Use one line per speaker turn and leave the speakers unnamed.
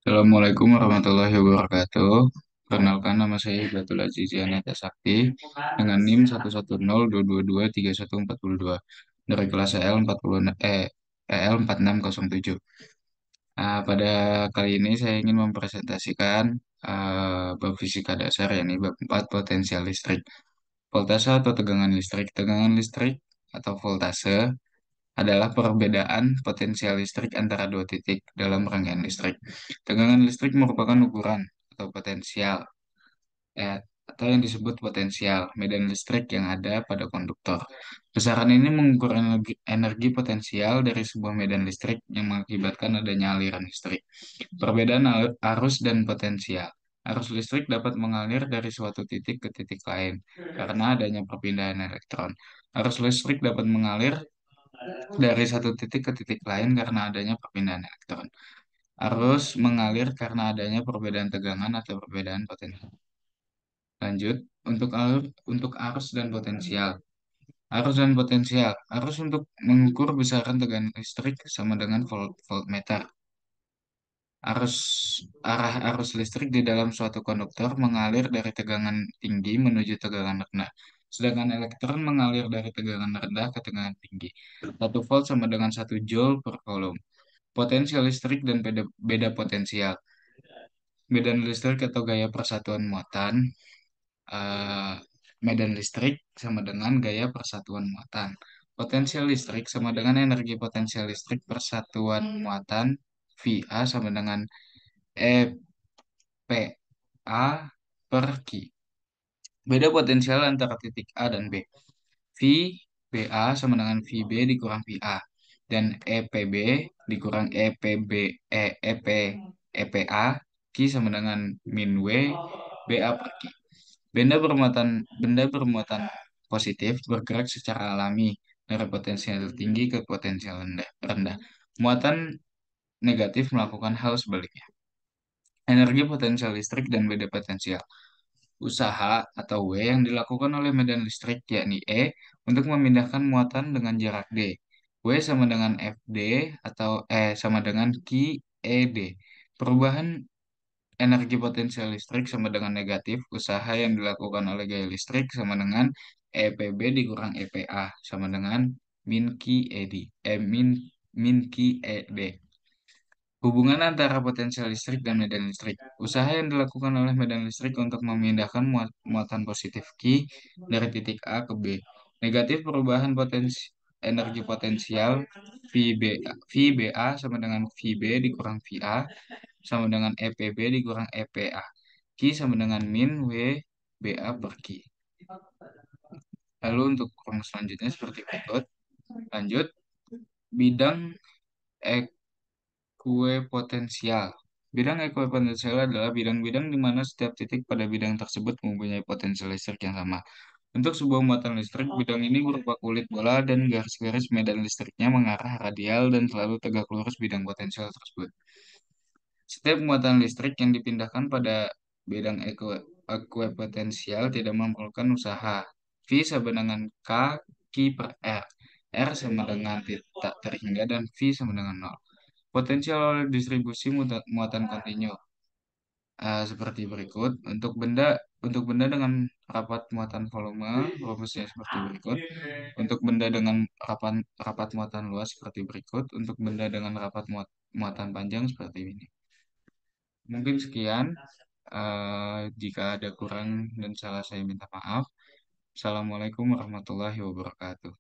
Assalamualaikum warahmatullahi wabarakatuh. Perkenalkan nama saya Ibatul Aziz Yaneta Sakti dengan NIM 11022231442 dari kelas EL 4607. Pada kali ini saya ingin mempresentasikan bab fisika dasar yakni bab 4 potensial listrik. Voltase atau tegangan listrik. Tegangan listrik atau voltase adalah perbedaan potensial listrik antara dua titik dalam rangkaian listrik. Tegangan listrik merupakan ukuran atau potensial eh, atau yang disebut potensial medan listrik yang ada pada konduktor. Besaran ini mengukur energi potensial dari sebuah medan listrik yang mengakibatkan adanya aliran listrik. Perbedaan arus dan potensial. Arus listrik dapat mengalir dari suatu titik ke titik lain karena adanya perpindahan elektron. Arus listrik dapat mengalir dari satu titik ke titik lain karena adanya perpindahan elektron. Arus mengalir karena adanya perbedaan tegangan atau perbedaan potensial. Lanjut, untuk arus dan potensial. Arus dan potensial. Arus untuk mengukur besaran tegangan listrik sama dengan voltmeter. Arus arah arus listrik di dalam suatu konduktor mengalir dari tegangan tinggi menuju tegangan rendah. Sedangkan elektron mengalir dari tegangan rendah ke tegangan tinggi. 1 volt sama dengan 1 joule per coulomb. Potensial listrik dan beda potensial. Medan listrik atau gaya persatuan muatan. eh, Medan listrik sama dengan gaya persatuan muatan. Potensial listrik sama dengan energi potensial listrik persatuan muatan VA sama dengan EPA per Q. Beda potensial antara titik A dan B. V BA sama dengan VB dikurang VA dan EPB dikurang EPB EP EPA Q sama dengan min W BA per Q. Benda bermuatan positif bergerak secara alami dari potensial tinggi ke potensial rendah. Muatan negatif melakukan hal sebaliknya. Energi potensial listrik dan beda potensial. Usaha atau W yang dilakukan oleh medan listrik yakni E untuk memindahkan muatan dengan jarak D. W sama dengan FD atau E sama dengan Q ED. Perubahan energi potensial listrik sama dengan negatif. Usaha yang dilakukan oleh gaya listrik sama dengan EPB dikurang EPA sama dengan min Q ED. Min Q ED. Hubungan antara potensial listrik dan medan listrik. Usaha yang dilakukan oleh medan listrik untuk memindahkan muatan positif Q dari titik A ke B. Negatif perubahan energi potensial VB, VBA sama dengan VB dikurang VA sama dengan EPB dikurang EPA. Q sama dengan min W BA per Q. Lalu untuk rumus selanjutnya seperti berikut. Lanjut, bidang ekuipotensial. Bidang ekuipotensial adalah bidang-bidang di mana setiap titik pada bidang tersebut mempunyai potensial listrik yang sama. Untuk sebuah muatan listrik, bidang ini berupa kulit bola dan garis-garis medan listriknya mengarah radial dan selalu tegak lurus bidang potensial tersebut. Setiap muatan listrik yang dipindahkan pada bidang ekuipotensial tidak memerlukan usaha. V sama dengan K, Q per R. R sama dengan tak terhingga dan V sama dengan nol. Potensial distribusi muatan kontinu seperti berikut. Untuk benda dengan rapat muatan volume, rumusnya seperti berikut. Untuk benda dengan rapat muatan luas seperti berikut. Untuk benda dengan rapat muatan panjang seperti ini. Mungkin sekian. Jika ada kurang dan salah saya minta maaf. Assalamualaikum warahmatullahi wabarakatuh.